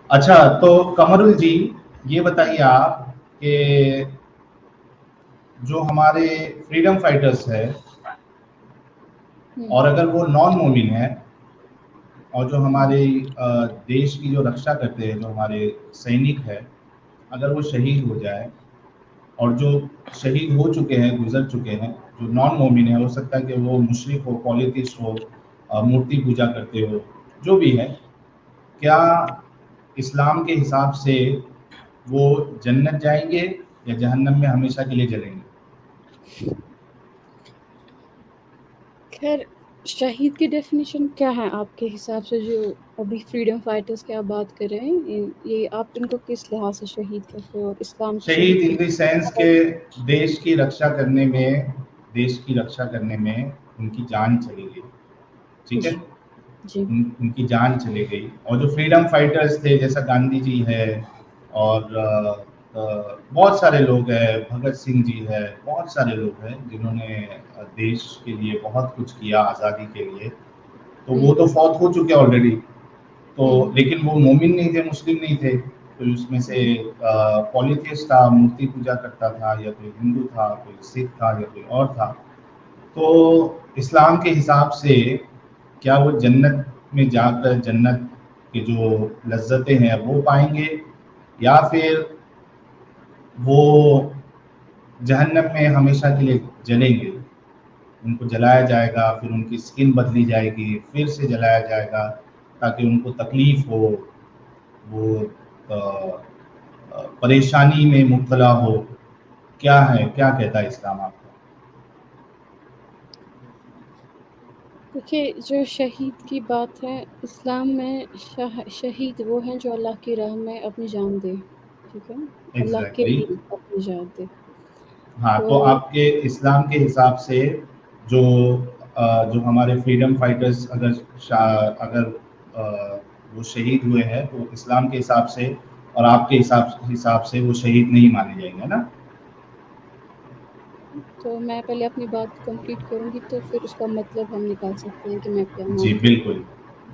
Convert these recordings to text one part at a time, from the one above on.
अच्छा, तो कमरुल जी, ये बताइए आप कि जो हमारे फ्रीडम फाइटर्स है, हम्म। और अगर वो नॉन मोमिन है, और जो हमारे देश की जो रक्षा करते हैं, जो हमारे सैनिक है, अगर वो शहीद हो जाए, और जो शहीद हो चुके हैं, गुजर चुके हैं, जो नॉन मोमिन है, हो सकता है कि वो मुशरिक हो, पॉलिथिस्ट हो, मूर्ति पूजा करते हो, जो भी है, क्या इस्लाम के हिसाब से वो जन्नत जाएंगे या जहन्नम में हमेशा के लिए जलेंगे? खैर, शहीद की डेफिनेशन क्या है आपके हिसाब से? जो अभी फ्रीडम फाइटर्स की आप बात कर रहे हैं, ये आप इनको किस लिहाज से शहीद कहते हो, और इस्लाम की शहीद शहीद इन की? द सेंस के देश की रक्षा करने में, देश की रक्षा करने में उनकी जान चली गई, ठीक है? जी। जी। उनकी जान चली गई। और जो फ्रीडम फाइटर्स थे, जैसा गांधी जी है, और बहुत सारे लोग हैं, भगत सिंह जी है, बहुत सारे लोग हैं जिन्होंने देश के लिए बहुत कुछ किया, आज़ादी के लिए। तो वो हम्म। तो फौत हो चुके ऑलरेडी। तो हम्म। लेकिन वो मोमिन नहीं थे, मुस्लिम नहीं थे। कोई उसमें से पॉलिथियस्ट था, मूर्ति पूजा करता था, या कोई हिंदू था, कोई सिख था, या कोई और था। तो इस्लाम के हिसाब से क्या वो जन्नत में जाकर जन्नत की जो लज्जतें हैं वो पाएंगे, या फिर वो जहन्नम में हमेशा के लिए जलेंगे? उनको जलाया जाएगा, फिर उनकी स्किन बदली जाएगी, फिर से जलाया जाएगा, ताकि उनको तकलीफ हो, वो परेशानी में मुब्तला हो। क्या है, क्या कहता है इस्लाम आपको? देखिए, जो शहीद की बात है, इस्लाम में शहीद वो हैं जो अल्लाह की राह में अपनी जान दे, ठीक है? अल्लाह के एग्जैक्टली। लिए अपनी जान दे। हाँ, तो तो आपके इस्लाम के हिसाब से जो जो हमारे फ्रीडम फाइटर्स अगर अगर वो शहीद हुए हैं, तो इस्लाम के हिसाब से और आपके हिसाब से वो शहीद नहीं माने जाएंगे, है ना? तो मैं पहले अपनी बात कंप्लीट करूँगी, तो फिर उसका मतलब हम निकाल सकते हैं कि मैं क्या जी मानती हूँ। बिल्कुल,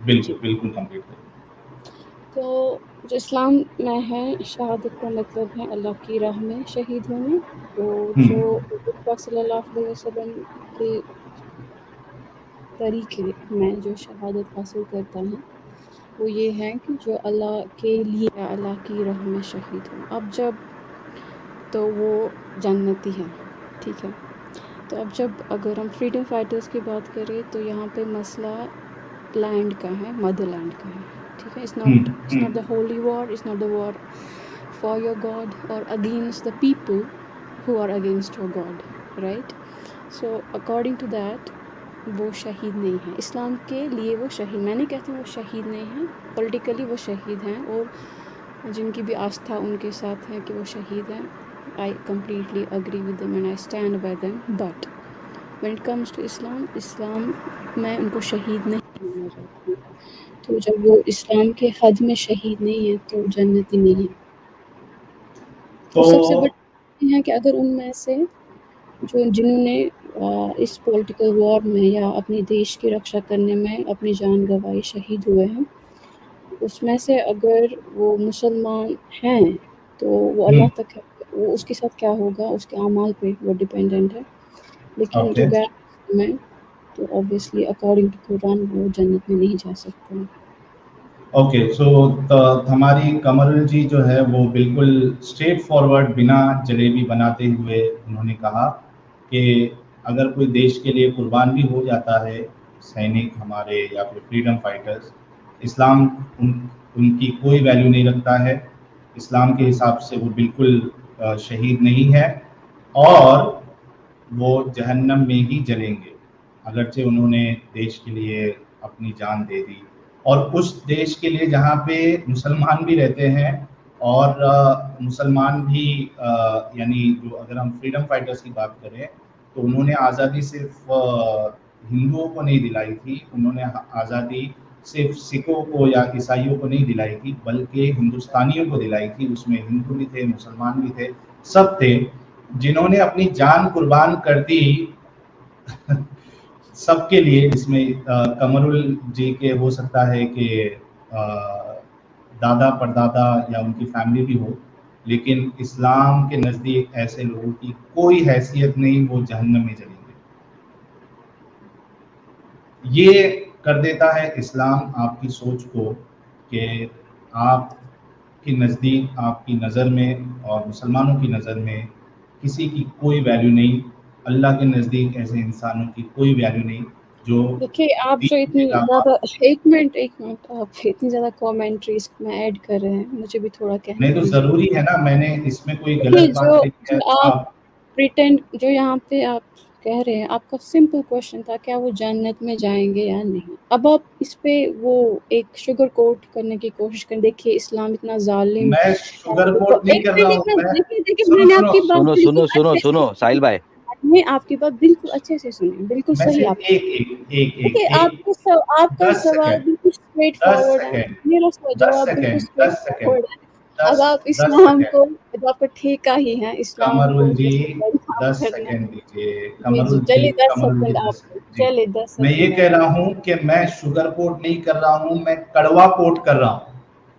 बिल्कुल जी। बिल्कुल कंप्लीट करिए। तो जो इस्लाम में है, शहादत का मतलब है अल्लाह की राह में शहीद होना। तो जो हम्म। हुज़ूर पाक सल्लल्लाहु अलैहि वसल्लम के तरीके में जो शहादत हासिल करता है, वो ये है कि जो अल्लाह के लिए या अल्लाह की राह में शहीद हो। अब जब तो वो जन्नती है, ठीक है? तो अब जब अगर हम फ्रीडम फाइटर्स की बात करें, तो यहाँ पे मसला लैंड का है, मदरलैंड का है, ठीक है? It's not the holy war, it's not the war for your god और against the people who are against your god, right? So according to that वो शहीद नहीं है। इस्लाम के लिए वो शहीद, मैं नहीं कहती वो शहीद नहीं हैं, पॉलिटिकली वो शहीद हैं, और जिनकी भी आस्था उनके साथ है कि वो शहीद हैं, I completely agree with them and I stand by them. But when it comes to Islam, Islam में उनको शहीद नहीं माना जाता। तो जब वो इस्लाम के हद में शहीद नहीं है, तो जन्नती नहीं है। तो और सबसे बड़ी है कि अगर उनमें से जो जिन्होंने इस पॉलिटिकल वॉर में या अपने देश की रक्षा करने में अपनी जान गंवाई, शहीद हुए हैं, उसमें से अगर वो मुसलमान हैं, तो वो अल्लाह तक है, वो उसके साथ क्या होगा उसके अमाल पे वो डिपेंडेंट है। लेकिन ओके, जो गैर मुस्लिम है, तो ऑब्वियसली अकॉर्डिंग टू कुरान वो जन्नत में नहीं जा सकते हैं। ओके। सो हमारी कमरुल जी जो है वो बिल्कुल स्ट्रेट फॉरवर्ड, बिना जलेबी बनाते हुए उन्होंने कहा कि अगर कोई देश के लिए कुर्बान भी हो जाता है, सैनिक हमारे या फिर फ्रीडम फाइटर्स, इस्लाम उनकी कोई वैल्यू नहीं रखता है। इस्लाम के हिसाब से वो बिल्कुल शहीद नहीं है, और वो जहन्नम में ही जलेंगे, अगरचे उन्होंने देश के लिए अपनी जान दे दी, और उस देश के लिए जहाँ पे मुसलमान भी रहते हैं, और मुसलमान भी यानी जो, अगर हम फ्रीडम फाइटर्स की बात करें, तो उन्होंने आज़ादी सिर्फ हिंदुओं को नहीं दिलाई थी, उन्होंने आज़ादी सिर्फ सिखों को या ईसाइयों को नहीं दिलाई थी, बल्कि हिंदुस्तानियों को दिलाई थी। उसमें हिंदू भी थे, मुसलमान भी थे, सब थे, जिन्होंने अपनी जान कुर्बान कर दी सबके लिए। इसमें कमरुल जी के हो सकता है कि दादा परदादा या उनकी फैमिली भी हो, लेकिन इस्लाम के नज़दीक ऐसे लोगों की कोई हैसियत नहीं, वो जहन्नम में जलेंगे। ये कर देता है इस्लाम आपकी सोच को कि आपके नज़दीक, आपकी नज़र में और मुसलमानों की नज़र में किसी की कोई वैल्यू नहीं, अल्लाह के नज़दीक ऐसे इंसानों की कोई वैल्यू नहीं जो देखिए, आप जो दीन इतनी के अलावा। ज़्यादा एक मिनट, आप इतनी ज़्यादा कमेंट्रीज़ में ऐड कर रहे हैं, मुझे भी थोड़ा कहने नहीं तो दीजिए। ज़रूरी है ना, मैंने इसमें कोई देखिए, गलत बात जो कही है जो तो आप आप। प्रिटेंड जो यहाँ पे आप कह रहे हैं, आपका सिंपल क्वेश्चन था, क्या वो जन्नत में जाएँगे या नहीं? अब आप इस पे वो एक शुगर कोट करने की कोशिश करें, देखिए इस्लाम इतना ज़ालिम मैं है, शुगर देखो कोट नहीं एक कर रहा मिनट, हूँ मैं। देखिए देखिए, सुनो मैंने सुनो आपकी बात सुनो बिल्कुल सुनो सुनो अच्छे से सुनो साहिल भाई, मैंने आपकी बात बिल्कुल अच्छे से सुनी, बिल्कुल मैं सही सिर्फ आप एक एक एक देखिए, एक एक आपका 10 सवाल सेकंड, बिल्कुल स्ट्रेट 10 फॉरवर्ड है, सेकंड, मेरा 10 जवाब बिल्कुल सेकंड, स्ट्रेट 10 सेकंड, फॉरवर्ड है। अब 10 आप 10 इस्लाम सेकंड। को जब आपका ठेका ही है इस्लाम को कमरुल जी जैसे बदनाम 10 करना। सेकंड दीजिए। जी, जी, चलिए 10 कमरुल जी सेकंड 10 आप सेकंड जी। चलिए 10 मैं ये सेकंड कह आप रहा हूँ कि मैं शुगर कोट नहीं कर रहा हूँ, मैं कड़वा कोट कर रहा हूँ।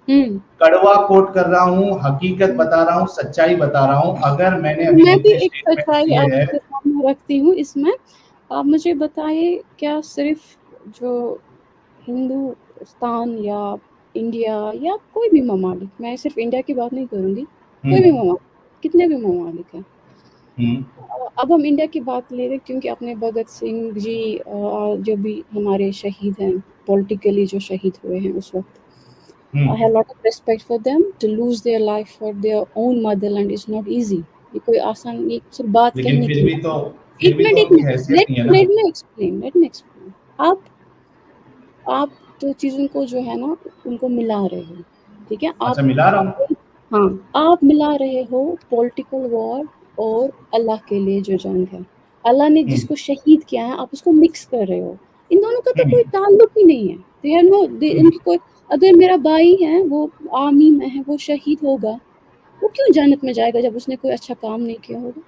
हुँ, कड़वा कोट कर रहा हूँ, हकीकत बता रहा हूँ, सच्चाई बता रहा हूँ। अगर मैंने तो अभी मैं भी जितने एक स्टेटमेंट सच्चाई दिए हैं। आपके सामने रखती हूँ इसमें। आप मुझे बताइए, क्या सिर्फ़ जो हिंदुस्तान या इंडिया या कोई भी ममालिक, मैं सिर्फ़ इंडिया की बात नहीं करूँगी, कोई भी ममालिक, कितने भी ममालिक हैं। हम्म, अब हम इंडिया की बात ले रहे हैं क्योंकि अपने भगत सिंह जी जो भी हमारे शहीद हैं, पॉलिटिकली जो शहीद हुए हैं उस वक़्त, I have a lot of respect for them. To lose their life for their own motherland is not easy. ये कोई आसान, ये सिर्फ बात लेकिन कहने की बात है। फिर भी तो एक उनकी मिनट, हैसियत नहीं है ना। Let me explain. आप तो चीज़ों को जो है ना, उनको मिला रहे हो, ठीक है? अच्छा, मिला रहा हूँ। हाँ, आप मिला रहे हो पॉलिटिकल वॉर और अल्लाह के लिए जो जंग है। अल्लाह ने हम्म, जिसको शहीद किया है, आप उसको मिक्स कर रहे हो। इन दोनों का तो हम्म, कोई ताल्लुक ही नहीं है। दे आर नो, हम्म, इनकी कोई, अगर मेरा भाई है वो आर्मी में है, वो शहीद होगा, वो क्यों जन्नत में जाएगा जब उसने कोई अच्छा काम नहीं किया होगा?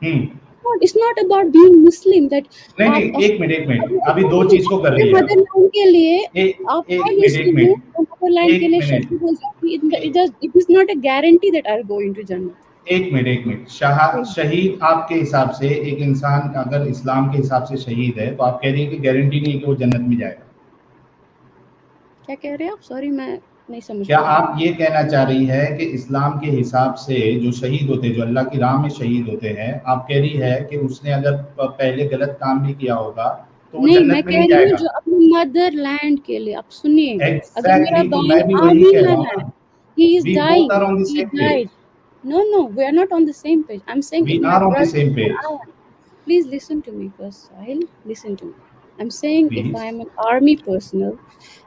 हम्म। It's not about being Muslim that नहीं आप नहीं, एक मिनट, अभी दो अपने चीज को कर रही है आप। मदरलैंड के लिए एक आप एक मैं मिनट, एक मुस्लिम हूँ मिनट, और मदरलैंड के एक लिए मिनट, शहीद हो जाती, एक it is not a guarantee that I'll go into Jannat. एक मिनट। शहीद आपके हिसाब से, एक इंसान अगर इस्लाम के हिसाब से शहीद है तो आप कह रही है कि गारंटी नहीं है कि वो जन्नत में जाएगा। क्या कह रहे हैं आप? सॉरी, मैं नहीं समझ क्या पाई। आप ये कहना चाह रही है कि इस्लाम के हिसाब से जो शहीद होते हैं, जो अल्लाह की राह में शहीद होते हैं, आप कह रही है कि उसने अगर पहले गलत काम भी किया होगा तो वो नहीं, मैं जन्नत में कह नहीं रही हूँ जाएगा? जो अपने मदरलैंड के लिए, आप सुनिए, अगर मेरा एग्जैक्टली, तो भाई मैं भी वही आर्मी कह में रहा हूँ है, ना। he is we both dying, are on the he same page. died. No, we are not on the same page. I'm saying we if my are on the brother same and page. I am, please listen to me first, Sahil. Listen to me. I'm saying if I please. am an army personnel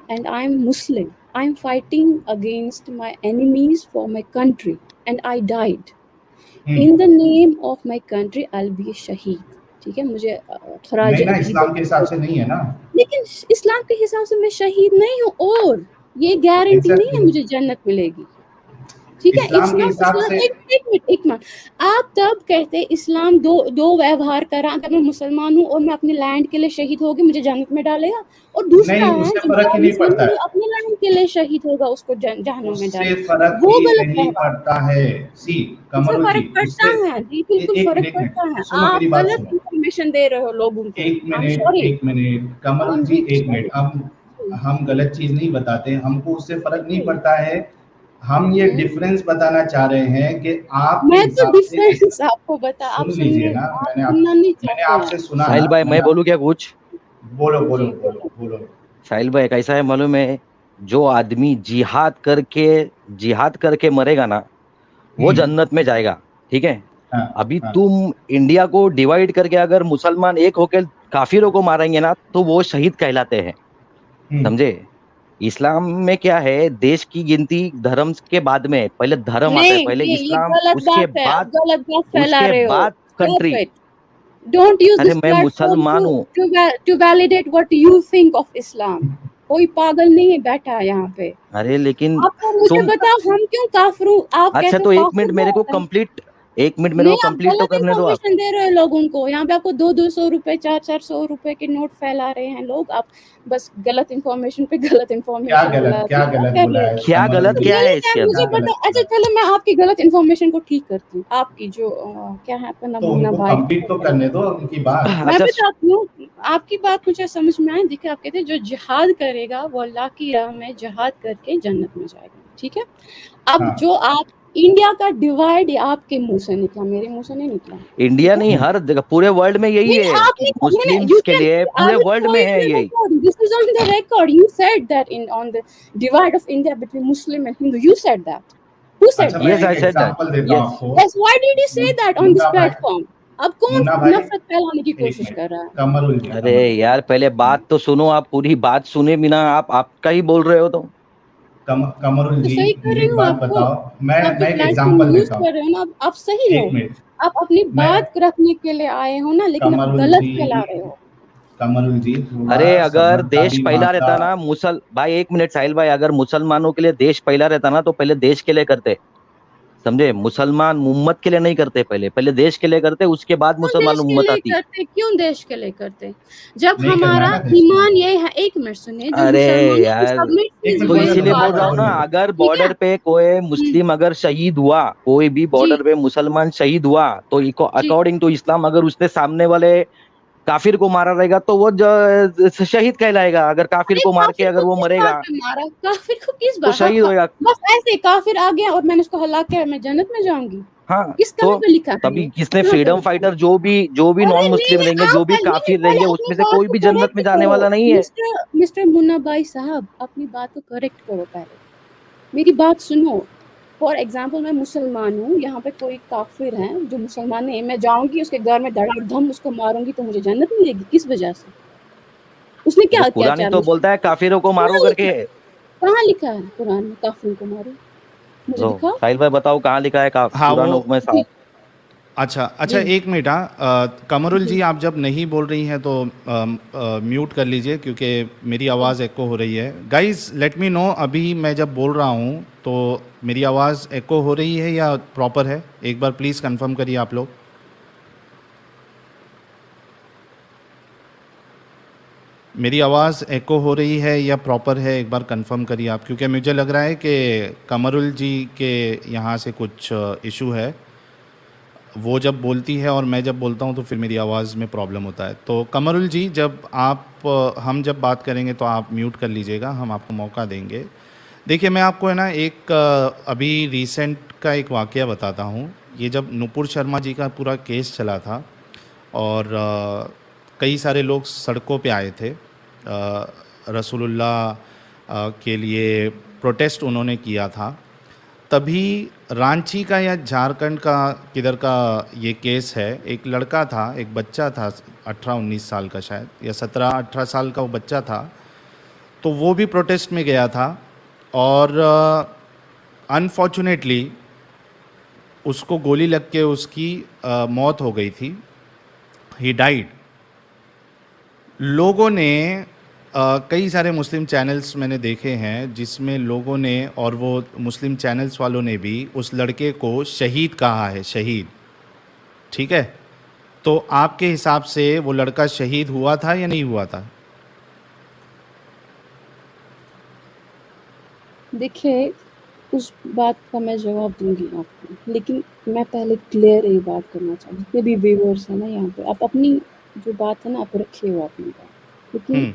and I'm Muslim, I'm fighting against my enemies for my country and I died. In the name of my country, I'll be a shaheed. ठीक है, मुझे खराज नहीं ना, इस्लाम के हिसाब अकीदत, से नहीं है ना। लेकिन इस्लाम के हिसाब से मैं शहीद नहीं हूँ और ये गारंटी नहीं है एग्जैक्टली, मुझे जन्नत मिलेगी। ठीक है, इस्लाम इट्स के नॉट हिसाब इस्लाम, से। एक मिनट, आप तब कहते इस्लाम दो व्यवहार कर रहा, अगर मैं मुसलमान हूँ और मैं अपने लैंड के लिए शहीद होगी मुझे जन्नत में डालेगा, और दूसरा नहीं, है उससे जो फर्क ही नहीं मुस्लिम पड़ता है है। जो अपने लैंड के लिए शहीद होगा उसको जहन्नुम में उससे डालेगा, फर्क वो ही गलत नहीं व्यवहार। पड़ता है। सी उससे कमरुल जी, फर्क पड़ता उससे है जी, बिल्कुल फर्क एक पड़ता मिनट है। सुनो, मेरी आप बात गलत सुनो। इंफॉर्मेशन दे रहे हो लोगों को। आई एम सॉरी, एक मिनट आई कमरुल एम जी, रियली एक मिनट। सॉरी। हम गलत चीज नहीं बताते, हमको उससे फर्क नहीं पड़ता है। हम ये डिफरेंस बताना चाह रहे हैं कि आपके मैं तो हिसाब से डिफरेंस आपको बता, आप सुन लीजिए ना। आप सुनना नहीं मैंने चाहते हैं। आपसे सुना साहिल ना, भाई मैं बोलूँ क्या कुछ? बोलो बोलो जी बोलो बोलो। बोलो। साहिल भाई कैसा है मालूम है, जो आदमी जिहाद करके मरेगा ना, वो हम्म। जन्नत में जाएगा। ठीक है, हाँ अभी हाँ। तुम इंडिया को डिवाइड करके अगर मुसलमान एक होकर काफिरों को मारेंगे ना, तो वो शहीद कहलाते हैं। हम्म, समझे? इस्लाम में क्या है, देश की गिनती धर्म के बाद में है। पहले धर्म आता है, नहीं, पहले ये इस्लाम, गलत बात है, आप गलत बात फैला उसके रहे हो। बाद stop country. It. Don't use अरे दिस मैं प्लेटफॉर्म मुसलमान हूँ। To validate what you think of Islam. कोई पागल नहीं है बैठा है यहाँ पे। अरे लेकिन आपको मुझे तुम, बताओ, हम क्यों काफिर, आप अच्छा कहते हो तो एक मिनट काफिर मेरे को है। कंप्लीट, 1 मिनट मेरे नहीं, को आप कंप्लीट तो गलत करने दो आप। इन्फॉर्मेशन दे रहे हो लोगों को। यहाँ पे आपको 200 रुपए 400 रुपए के नोट फैला रहे हैं लोग। आप बस गलत इन्फॉर्मेशन पे गलत क्या इन्फॉर्मेशन गलत क्या गलत कर बोला रहे है हो। क्या कमरुल गलत जी? क्या है गलत है, इसके मुझे अंदर? क्या पता। गलत अच्छा बोला? चलो, मैं आपकी गलत इन्फॉर्मेशन को ठीक करती हूँ। आपकी जो क्या है आपका नाम, तो मुन्ना उनको भाई। कंप्लीट तो करने दो उनकी बात। मैं अच्छा बताती हूँ, आपकी बात मुझे समझ में आई। देखिए, आप कहते हैं जो जिहाद करेगा वो अल्लाह की राह में जिहाद करके जन्नत में जाएगा, ठीक है। अब हाँ जो आप इंडिया का डिवाइड आपके मुंह से निकला, मेरे मुंह से नहीं निकला, इंडिया ठीक है। नहीं, हर जगह पूरे वर्ल्ड में यही नहीं, है कि आपने मुस्लिम्स you के can, लिए I पूरे will वर्ल्ड show में you है the यही। record. This is on the record. You said that on the divide of India between Muslim and Hindu. You said that. Who said अच्छा, मैं that? Yes एक I said that, example देता हूँ yes. आपको। Yes. Why did you say that on this Munna भाई, platform? अब कौन मुन्ना भाई नफरत फैलाने की एक कोशिश मिनट, कर रहा है? कमरुल जी अरे कमरुल जी यार पहले बात तो सुनो, आप पूरी बात सुने बिना आप आपका ही बोल रहे हो तो। कमरुल तो जी सही कर मुझे रही एक हूँ बात आपको। बताओ। मैं आप जो मैं एक प्लेटफॉर्म एग्जांपल यूज देता हूँ। कर रहे हो ना, आप सही हो। एक मिनट। आप अपनी मैं बात रखने के लिए आए हो ना, लेकिन आप कमरुल गलत जी फैला रहे हो। कमरुल जी थोड़ा अरे अगर सबर का देश भी पहला मात्रा। रहता ना, मुसल भाई 1 मिनट साहिल भाई, अगर मुसलमानों के लिए देश पहला रहता ना तो पहले देश के लिए करते, समझे? मुसलमान उम्मत के लिए नहीं करते, पहले पहले देश के लिए करते, उसके बाद क्यों मुसलमान देश के उम्मत लिए आती। करते? क्यों देश के लिए करते? जब नहीं करना है हमारा ना देश के ईमान लिए। ये है, एक मिनट सुनिए, जो अरे मुसलमानों की यार, सबमिट एक चीज मिनट तो बोलने हुई दो, इसीलिए बोल रहा बात, हूँ ना, बोलने दो। अगर ठीक है। बॉर्डर पे कोई मुस्लिम अगर शहीद हुआ, कोई भी जी बॉर्डर पे मुसलमान शहीद हुआ, तो जी। अकॉर्डिंग टू इस्लाम अगर उसने सामने वाले काफिर को मारा रहेगा तो वो शहीद कहलाएगा। अगर काफिर अरे को मार के काफिर अगर को वो किस बात मरेगा पे मारा? काफिर को किस तो बात? हाँ, शहीद होएगा। बस ऐसे काफिर आ गया और मैंने उसको हला के मैं जन्नत में जाऊंगी? हाँ, किस तो कहाँ पे लिखा है तभी ये? किसने कहाँ पे फ्रीडम लिखा है? फाइटर जो भी अरे नॉन नहीं मुस्लिम नहीं, रहेंगे, आप जो भी नहीं, काफिर पहले रहेंगे, अपनी उसमें से बात कोई को भी जन्नत करेक्ट में जाने करो। वाला नहीं है। मिस्टर मिस्टर मुन्ना भाई साहब, अपनी बात को करेक्ट करो पहले। मेरी बात सुनो। फॉर एग्जाम्पल, मैं मुसलमान हूँ, यहाँ पे कोई काफिर है जो मुसलमान नहीं है, मैं जाऊंगी उसके घर में धड़ाधम उसको मारूंगी तो मुझे जन्नत मिलेगी? किस वजह से? उसने अरे क्या कुरान ही अत्याचार तो मुझ पे? बोलता है काफिरों को मारो कहाँ लिखा करके। है? कहाँ लिखा है कुरान में काफिरों को मारो? मुझे लो दिखाओ। साहिल भाई बताओ कहाँ लिखा है हाँ कुरान वो में जी साफ। अच्छा अच्छा, जी एक मिनट। कमरुल जी। जी, आप जब नहीं बोल रही हैं तो म्यूट कर लीजिए, क्योंकि मेरी आवाज़ एको हो रही है। गाइस लेट मी नो, अभी मैं जब बोल रहा हूँ तो मेरी आवाज़ एको हो रही है या प्रॉपर है? एक बार प्लीज़ कंफर्म करिए आप लोग। मेरी आवाज़ एको हो रही है या प्रॉपर है, एक बार कंफर्म करिए आप, क्योंकि मुझे लग रहा है कि कमरुल जी के यहाँ से कुछ इशू है। वो जब बोलती है और मैं जब बोलता हूँ तो फिर मेरी आवाज़ में प्रॉब्लम होता है। तो कमरुल जी, जब हम जब बात करेंगे तो आप म्यूट कर लीजिएगा, हम आपको मौका देंगे। देखिए, मैं आपको है ना एक अभी रिसेंट का एक वाक़या बताता हूँ। ये जब नुपुर शर्मा जी का पूरा केस चला था और कई सारे लोग सड़कों पे आए थे, रसूलुल्लाह के लिए प्रोटेस्ट उन्होंने किया था। तभी रांची का या झारखंड का किधर का ये केस है, एक लड़का था, एक बच्चा था 18-19 साल का शायद, या 17-18 साल का वो बच्चा था। तो वो भी प्रोटेस्ट में गया था और अनफॉर्चुनेटली उसको गोली लग के उसकी मौत हो गई थी। He died. लोगों ने कई सारे मुस्लिम चैनल्स मैंने देखे हैं जिसमें लोगों ने, और वो मुस्लिम चैनल्स वालों ने भी उस लड़के को शहीद कहा है, शहीद। ठीक है, तो आपके हिसाब से वो लड़का शहीद हुआ था या नहीं हुआ था? देखिए, उस बात का मैं जवाब दूंगी आपको, लेकिन मैं पहले क्लियर ये बात करना चाहूँ, जितने भी व्यूअर्स हैं ना यहाँ पे, आप अपनी जो बात है ना, आप रखे हो अपनी बात, लेकिन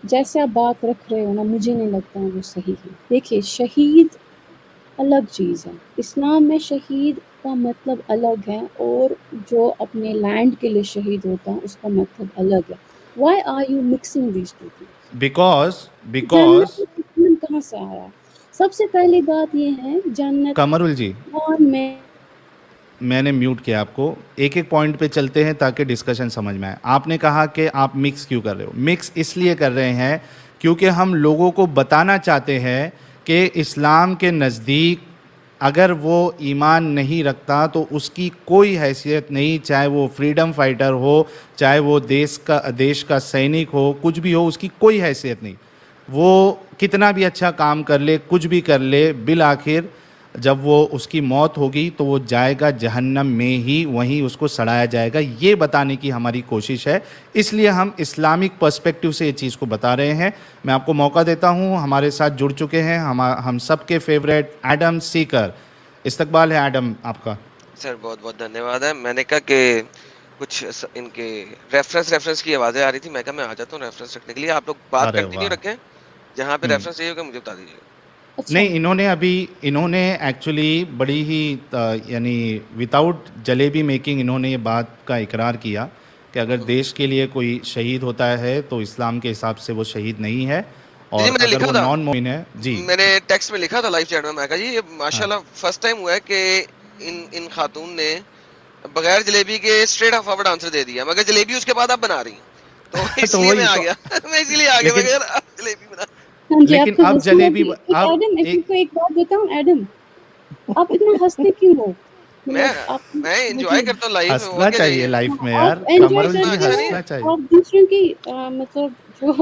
जैसे आप बात रख रहे हो ना, मुझे नहीं लगता है वो सही है। देखिए, शहीद अलग चीज़ है। इस्लाम में शहीद का मतलब अलग है और जो अपने लैंड के लिए शहीद होता है उसका मतलब अलग है। Why are you mixing these two things? Because जन्नत कहाँ से आया? सबसे पहली बात ये है, जन्नत कमरुल जी, कुरान में। मैंने म्यूट किया आपको। एक एक पॉइंट पे चलते हैं ताकि डिस्कशन समझ में आए। आपने कहा कि आप मिक्स क्यों कर रहे हो? मिक्स इसलिए कर रहे हैं क्योंकि हम लोगों को बताना चाहते हैं कि इस्लाम के नज़दीक अगर वो ईमान नहीं रखता तो उसकी कोई हैसियत नहीं, चाहे वो फ्रीडम फाइटर हो, चाहे वो देश का सैनिक हो, कुछ भी हो, उसकी कोई हैसियत नहीं। वो कितना भी अच्छा काम कर ले, कुछ भी कर ले, बिल आखिर जब वो उसकी मौत होगी तो वो जाएगा जहन्नम में ही, वहीं उसको सड़ाया जाएगा। ये बताने की हमारी कोशिश है, इसलिए हम इस्लामिक पर्सपेक्टिव से ये चीज़ को बता रहे हैं। मैं आपको मौका देता हूँ, हमारे साथ जुड़ चुके हैं हम सबके फेवरेट एडम सीकर। इस्तकबाल है एडम आपका। सर बहुत बहुत धन्यवाद है। मैंने कहा कि कुछ इनके रेफरेंस की आवाज़ें आ रही थी, मैं कहा मैं आ जाता हूँ रेफरेंस रखने के लिए। आप लोग बात कंटिन्यू रखें, जहाँ पे रेफरेंस चाहिए होगा मुझे बता दीजिएगा। अच्छा। नहीं, इन्होंने एक्चुअली बड़ी ही यानी विदाउट जलेबी मेकिंग इन्होंने ये बात का इकरार किया कि अगर देश के लिए कोई शहीद होता है तो इस्लाम के हिसाब से वो शहीद नहीं है, और अगर वो नॉन मोमिन है। जी मैंने टेक्स्ट में लिखा था लाइव चैट में, मैं कहा जी ये माशाल्लाह फर्स्ट टाइम हुआ है कि इन खातून ने बगैर जलेबी के स्ट्रेट फॉरवर्ड आंसर दे दिया, मगर जलेबी उसके बाद आप बना रही तो इसलिए मैं आ गया मैं इसीलिए आ गया, मगर जलेबी बना। लेकिन अब जलेबी एडम, एक बात बताऊं एडम, आप इतना हंसते क्यों हो? मैं एंजॉय करता हूं लाइफ में, हंसना चाहिए लाइफ में यार, कमरुल जी हंसना चाहिए। और दूसरों की मतलब जो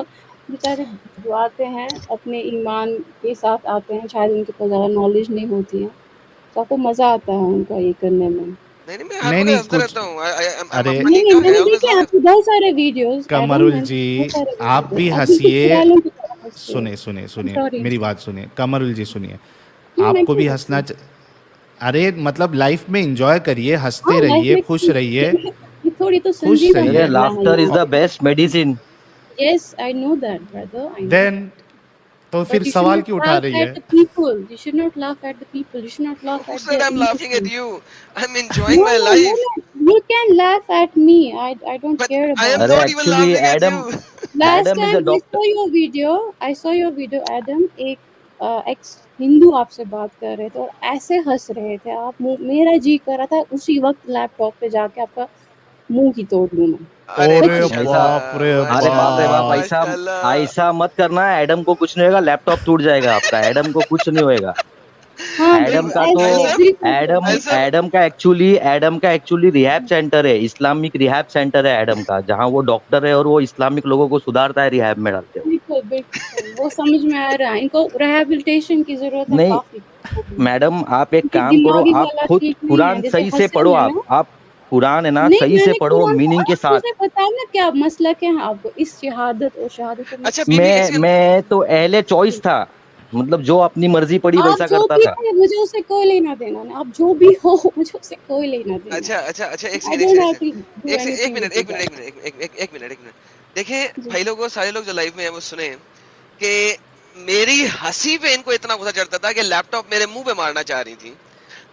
बेचारे जो आते हैं अपने ईमान के साथ आते हैं, शायद उनके पास ज़्यादा नॉलेज नहीं होती है, तो आपको मजा आता है उनका ये करने में। नहीं कुछ अरे मैंने देखे आपके बहुत सारे वीडियोस। कमरुल जी आप भी हंसिए, सुनिए मेरी बात सुनिए कमरुल जी, सुनिए, आपको भी हंसना अरे मतलब लाइफ में एंजॉय करिए, हंसते रहिए, खुश रहिए, थोड़ी तो खुश रहिए। Laughter is the best medicine. Yes I know that brother, I know. Then तो फिर सवाल क्यों उठा रही है? You should not laugh at the people. You should not laugh at them. I'm laughing at you. I'm enjoying my life. You can laugh at me. I don't care about. I am not even laughing at you. Last time I saw your video, Adam. एक x Hindu आपसे बात कर रहे थे और ऐसे हंस रहे थे आप, मेरा जी कर रहा था उसी वक्त लैपटॉप पे जाके आपका मुंह ही तोड़ लूं मैं। अरे बाप रे बाप, ऐसा मत करना। एडम को कुछ नहीं होगा, लैपटॉप टूट जाएगा आपका, एडम को कुछ नहीं होएगा। एडम का एक्चुअली रिहैब सेंटर है, इस्लामिक रिहैब सेंटर है एडम का, जहाँ वो डॉक्टर है और वो इस्लामिक लोगों को सुधारता है, रिहैब में डालते हैं। बिल्कुल वो समझ में आ रहा है, इनको रिहैबिलिटेशन की जरूरत है नहीं मैडम, आप एक काम करो, आप खुद कुरान सही से पढ़ो, आप कुरान है ना सही से पढ़ो मीनिंग के साथ। बताओ ना क्या मसला क्या है आपको इस शहादत और शहादत? अच्छा मैं तो अहले चॉइस था, मतलब जो अपनी मर्जी पड़ी वैसा करता था। मुझे उससे कोई लेना देना नहीं, आप जो भी हो मुझे उससे कोई लेना देना। अच्छा एक मिनट देखिए भाई लोगों, सारे लोग जो लाइव में है वो सुने कि मेरी हंसी पे इनको इतना गुस्सा चढ़ता था कि लैपटॉप मेरे मुंह पे मारना चाह रही थी।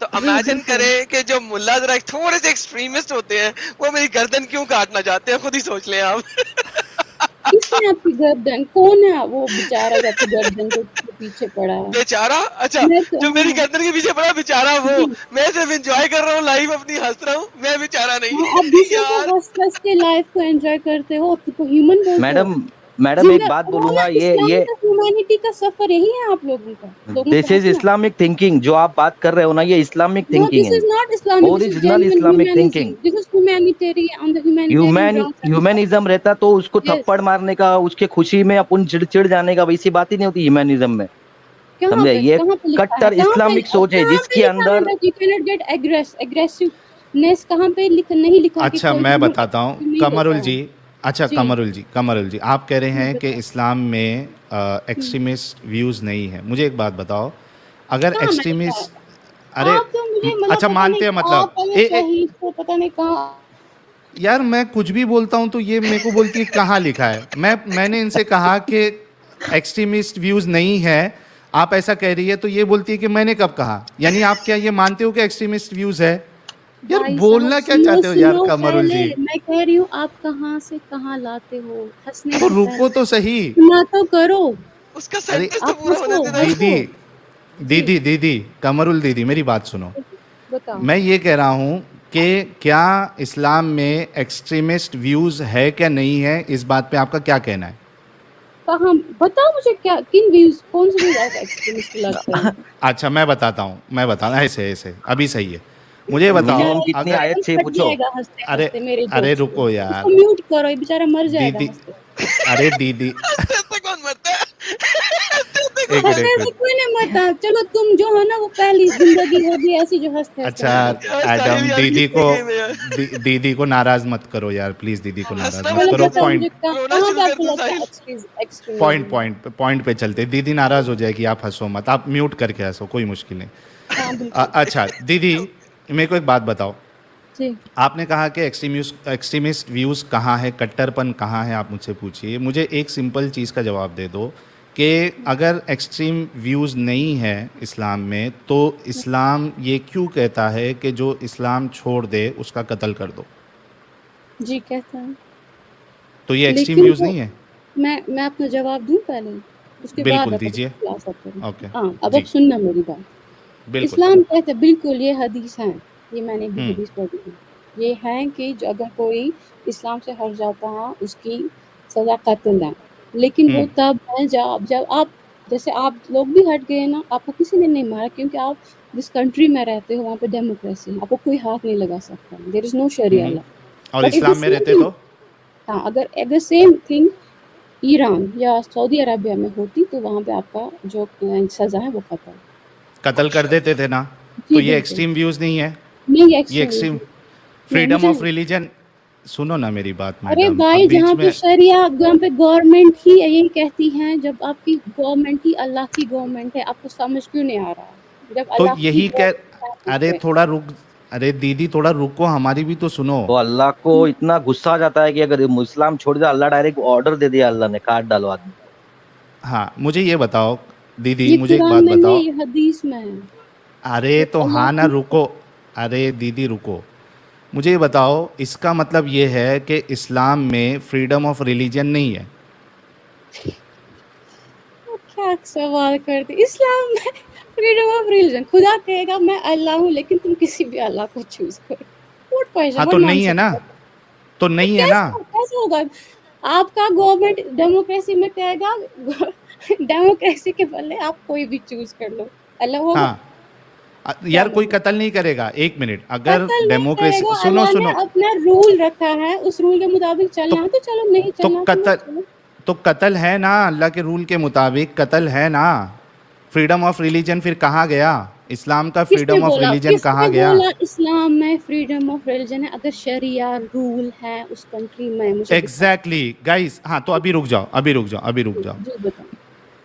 तो इमेजिन करें कि जो मुल्ला जरा थोड़े से एक्सट्रीमिस्ट होते हैं वो मेरी गर्दन क्यों काटना चाहते हैं, खुद ही सोच लें आप। किसने आपकी गर्दन, कौन है वो बेचारा जो आपकी गर्दन के पीछे पड़ा है? बेचारा? अच्छा जो मेरी गर्दन के पीछे पड़ा बेचारा वो, मैं सिर्फ एंजॉय कर रहा हूँ लाइफ अपनी, हंस रहा हूँ, मैं बेचारा नहीं। आप दूसरों को हंस के लाइफ को एंजॉय करते हो, खुद को ह्यूमन बोलते हो। मैडम एक बात बोलूंगा, ये ह्यूमैनिटी का सफर यही है आप लोगों का। दिस इज इस्लामिक थिंकिंग, जो आप बात कर रहे हो ना ये इस्लामिक थिंकिंग है, ओरिजिनल इस्लामिक थिंकिंग। ह्यूमैनिज्म रहता तो उसको थप्पड़ मारने का, उसके खुशी में अपन चिड़चिड़ जाने का वैसी बात ही नहीं होती ह्यूमैनिज्म में, समझे? ये कट्टर इस्लामिक सोच है जिसके अंदर एग्रेसिवनेस कहाँ पे नहीं लिखा। अच्छा मैं बताता हूँ कमरुल जी, अच्छा कमरुल जी आप कह रहे हैं कि इस्लाम में एक्सट्रीमिस्ट व्यूज़ नहीं है। मुझे एक बात बताओ, अगर एक्सट्रीमिस्ट अच्छा मानते हैं मतलब पता नहीं कहाँ यार, मैं कुछ भी बोलता हूँ तो ये मेरे को बोलती है कहाँ लिखा है। मैंने इनसे कहा कि एक्सट्रीमिस्ट व्यूज़ नहीं है, आप ऐसा कह रही है, तो ये बोलती है कि मैंने कब कहा। यानी आप क्या ये मानते हो कि एक्सट्रीमिस्ट व्यूज़ है? यार बोलना क्या चाहते हो यार कमरुल जी? मैं कह रही हूँ आप कहाँ से कहाँ लाते हो, हंसने तो रुको तो सही ना तो करो उसका सेंटेंस तो पूरा होने दे। दीदी कमरुल दीदी मेरी बात सुनो, मैं ये कह रहा हूँ कि क्या इस्लाम में एक्सट्रीमिस्ट व्यूज़ है क्या नहीं है, इस बात पे आपका क्या कहना है? कहाँ बताओ मुझे, क्या किन व्यूज़, कौन से व्यूज़ एक्सट्रीमिस्ट लगते हैं? अच्छा मैं बताता हूँ ऐसे अभी सही है। मुझे बताओ कितनी आयत से पूछो। अरे रुको यार, म्यूट करो, ये बेचारा मर जाएगा। अरे दीदी कौन मरता है? एक हंसने से मिनट। कोई नहीं मरता। चलो तुम जो हो ना वो पहली जिंदगी होगी ऐसी जो हंसते अच्छा हंसते यार एडम, साहिल यार दीदी कितने को गेम है यार। दीदी को नाराज मत करो यार, प्लीज दीदी को नाराज हंसना मत बंद चलो करो। कर दो, बताओ मुझे पॉइंट रोना कहाँ शुरू पे कर आपको दो लगता है साहिल। एक्सट्रीमिज्म है? पॉइंट पे चलते। दीदी नाराज हो जाएगी, आप हंसो मत, आप म्यूट करके हंसो, कोई मुश्किल नहीं। हाँ बिल्कुल अच्छा दीदी, मेरे को एक बात बताओ। जी। आपने कहा कि एक्सट्रीमिस्ट व्यूज़ कहाँ है, कट्टरपन कहाँ है, आप मुझसे पूछिए। मुझे एक सिंपल चीज़ का जवाब दे दो कि अगर एक्सट्रीम व्यूज़ नहीं है इस्लाम में, तो इस्लाम ये क्यों कहता है कि जो इस्लाम छोड़ दे उसका कत्ल कर दो? जी कहता है, तो ये एक्सट्रीम लेकिन व्यूज़ वो नहीं है? मैं अपना जवाब दूं पहले, उसके बाद बिल्कुल आप दीजिए। खुलासा करें। ओके। हाँ अब जी सुनना मेरी बात। बिल्कुल। इस्लाम कहता है, बिल्कुल ये हदीस है, ये मैंने भी हम्म हदीस पढ़ी है। ये है कि जो अगर कोई इस्लाम से हट जाता है उसकी सजा कत्ल है। लेकिन वो हम्म तब है जब आप, जैसे आप लोग भी हट गए ना, आपको किसी ने नहीं मारा क्योंकि आप जिस कंट्री में रहते हो वहाँ पे डेमोक्रेसी है, आपको कोई हाथ नहीं लगा सकता। देयर इज नो शरिया लॉ। और बट इफ द इस्लाम में सेम रहते थिंग, तो हाँ अगर सेम थिंग ईरान या सऊदी अरबिया में होती तो वहाँ पे आपका जो सजा है वो कत्ल। कत्ल कर देते थे ना? तो जी ये बिल्कुल। एक्सट्रीम व्यूज़ नहीं है? नहीं ये एक्सट्रीमिज्म एक्सट्रीम नहीं फ्रीडम मुझे। ऑफ रिलीजन, सुनो ना मेरी बात अरे मैडम, भाई अब जहाँ बीच पे में। शरिया, जहाँ पे गवर्नमेंट ही यही कहती है, जब आपकी गवर्नमेंट ही अल्लाह की गवर्नमेंट है, आपको समझ क्यों नहीं आ रहा है? जब तो अल्लाह की यही कह, गवर्नमेंट अरे है थोड़ा रुक, अरे दीदी थोड़ा रुको, हमारी भी तो सुनो। तो अल्लाह को इतना गुस्सा आ जाता है कि अगर इस्लाम छोड़ दिया, अल्लाह डायरेक्ट ऑर्डर दे दिया, अल्लाह ने काट डालो आदमी को। हाँ मुझे ये बताओ दीदी, ये मुझे एक कुरान बात में नहीं, बताओ। ये हदीस में है। अरे जब तो अल्लाह हाँ ना, की, रुको। अरे दीदी रुको, मुझे ये बताओ, इसका मतलब ये है कि इस्लाम में फ्रीडम ऑफ रिलीजन नहीं है? वो क्या सवाल करते, इस्लाम में फ्रीडम ऑफ रिलीजन, खुदा कहेगा मैं अल्लाह हूँ लेकिन तुम किसी भी अल्लाह को चूज करो। व्हाट क्वेश्चन, हाँ व्हाट तो नहीं है नॉनसेंस। ना, तो तो नहीं है ना। कैसे कैसे होगा? आपका गवर्नमेंट डेमोक्रेसी में कहेगा डेमोक्रेसी के बदले आप कोई भी चूज कर लो, अल्लाह होगा? हाँ क्या यार कोई मतलब? कत्ल नहीं करेगा, एक मिनट, अगर कत्ल नहीं डेमोक्रेसी, करेगा, सुनो अल्लाह ने सुनो। अपना रूल रखा है, उस रूल के मुताबिक तो चलना है तो चलो, नहीं तो चलना तो मत कत्ल, चलो। तो कत्ल है ना, अल्लाह के रूल के मुताबिक कत्ल है ना। फ्रीडम ऑफ रिलीजन फिर कहाँ गया? इस्लाम का फ्रीडम ऑफ रिलीजन कहाँ किसने गया? बोला इस्लाम में फ्रीडम ऑफ रिलीजन है? अगर शरिया रूल है उस कंट्री में, मुझे दिखाओ। Exactly guys. हाँ तो अभी रुक जाओ, अभी रुक जाओ, अभी रुक जाओ। जी बताओ।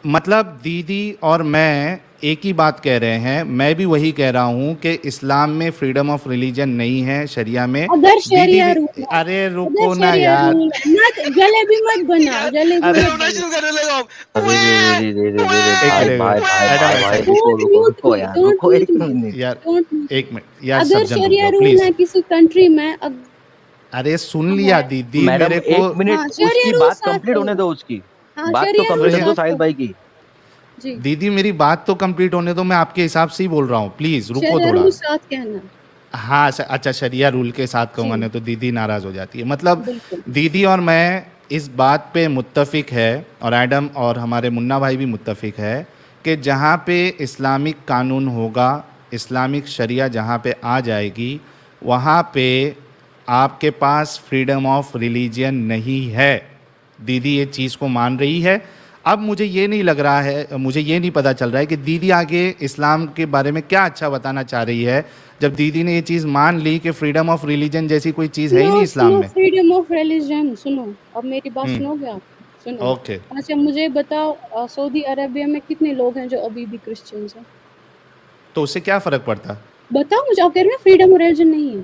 मतलब दीदी और मैं एक ही बात कह रहे हैं, मैं भी वही कह रहा हूँ कि इस्लाम में फ्रीडम ऑफ रिलीजन नहीं है, शरिया में। अगर दीदी शरिया भी, रूल है, अरे अगर रुको ना शरिया यार। रूल है, मत जलेबी मत बना, यार जलेबी अरे अरे मत रोना बना। शुरू करने लगा हूँ। अरे रे रे रे रे रे रे, एक भाई भाई मिनट भाई एडम, भाई ऐसा भाई, नहीं रुको डोंट रुको म्यूट रुको मी, यार, डोंट रुको म्यूट एक मी, मिनट। यार, डोंट म्यूट एक मी। मिनट यार, अगर सज्जन रुक शरिया जाओ रूल प्लीज। है किसी कंट्री में, अब अरे सुन लिया हमारे, दीदी मैडम मेरे को। एक हाँ मिनट, शरिया उसकी रूल बात स्टार्ट कंप्लीट होने करो। दो, उसकी हाँ बात तो शरिया रूल कंप्लीट होने दो स्टार्ट साहिल करो। भाई की। जी दीदी मेरी बात तो कंप्लीट होने दो, मैं आपके हिसाब से ही बोल रहा हूँ, प्लीज रुको शरिया थोड़ा। रूल साथ कहना। हाँ अच्छा, शरिया रूल के साथ जी कहूँगा नहीं तो दीदी नाराज़ हो जाती है। मतलब बिल्कुल। दीदी और मैं इस बात पे मुत्तफिक है, और एडम और हमारे मुन्ना भाई भी मुत्तफिक है, कि जहाँ पे इस्लामिक कानून होगा, इस्लामिक शरिया जहाँ पे आ जाएगी, वहाँ पे आपके पास फ्रीडम ऑफ रिलीजन नहीं है। दीदी ये चीज़ को मान रही है। अब मुझे ये नहीं लग रहा है, मुझे ये नहीं पता चल रहा है कि दीदी आगे इस्लाम के बारे में क्या अच्छा बताना चाह रही है, जब दीदी ने ये चीज़ मान ली कि फ्रीडम ऑफ रिलीजन जैसी कोई चीज़ है ही सुनो नहीं इस्लाम सुनो, में। फ्रीडम ऑफ रिलीजन सुनो, अब मेरी बात हम्म सुनोगे आप? सुनो। ओके। अच्छा मुझे बताओ, सऊदी अरेबिया में कितने लोग हैं जो अभी भी क्रिश्चियंस हैं? तो उससे क्या फ़र्क पड़ता? बताओ मुझे। आप कह रहे हो फ्रीडम ऑफ रिलीजन नहीं है,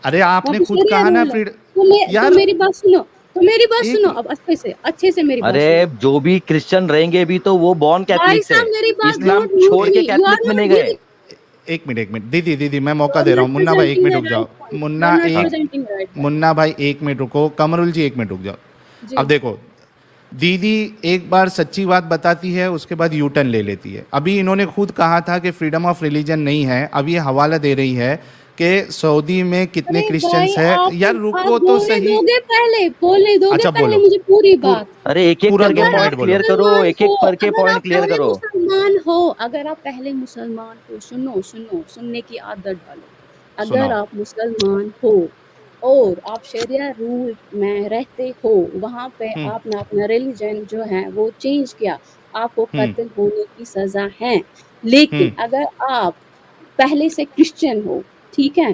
अरे वहाँ आपने पे खुद शरिया कहा ना रूल है। फ्रीडम। तो यार मेरी बात सुनो, तो मेरी बात एक, सुनो अब अच्छे से मेरी बात अरे सुनो। जो भी क्रिश्चियन रहेंगे भी तो वो बॉर्न भाई कैथलिक से, साहब मेरी बात, इस्लाम डोंट म्यूट छोड़ मी, के यू आर कैथलिक में नॉट नहीं गए। गिविंग, एक मिनट दीदी दीदी मैं मौका यू आर दे रहा नॉट हूँ। मुन्ना भाई एक प्रेजेंटिंग मिनट द रुक राइट जाओ। Point, you are Munna not हाँ एक, presenting the right point. Munna भाई एक मिनट रुको, कमरुल जी एक मिनट रुक जाओ। जी अब देखो, दीदी एक बार सच्ची बात बताती है, उसके बाद यू टर्न ले लेती है। अभी इन्होंने खुद कहा था कि फ्रीडम ऑफ रिलीजन नहीं है, अब ये हवाला दे रही है कि सऊदी में कितने अरे भाई क्रिश्चियंस है। यार आप रुको तो बोलने सही। दोगे पहले, बोलने दोगे अच्छा पहले बोलो, मुझे पूरी पूर, बात। अरे एक एक पूरा करके दो अगर पॉइंट आप मिनट बोलो। क्लियर करो, मुसलमान एक हो, एक करके अगर पॉइंट आप क्लियर पहले करो। मुसलमान हो, अगर आप पहले मुसलमान हो, सुनो सुनो, सुनने की आदत डालो। अगर सुनाओ। आप मुसलमान हो और आप शरिया रूल में रहते हो, वहाँ पे आपने अपना रिलीजन जो है वो चेंज किया, आपको कत्ल होने की सज़ा है। लेकिन अगर आप पहले से क्रिश्चियन हो, ठीक है?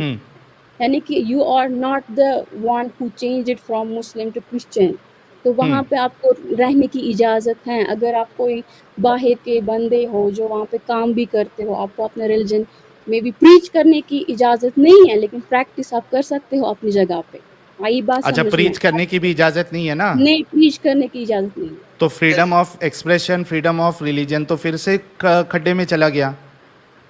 यानी कि you are not the one who change it from Muslim to Christian, तो वहाँ पे आपको रहने की इजाज़त है। अगर आप कोई बाहर के बंदे हो जो वहाँ पे काम भी करते हो, आपको अपने रिलीजन में भी प्रीच करने की इजाज़त नहीं है, लेकिन प्रैक्टिस आप कर सकते हो अपनी जगह पे। आई बात अच्छा, समझ में? प्रीच करने की भी इजाजत नहीं है ना? नहीं, प्रीच करने की इजाज़त नहीं है। तो freedom of expression, freedom of religion तो फिर से खड्डे में चला गया।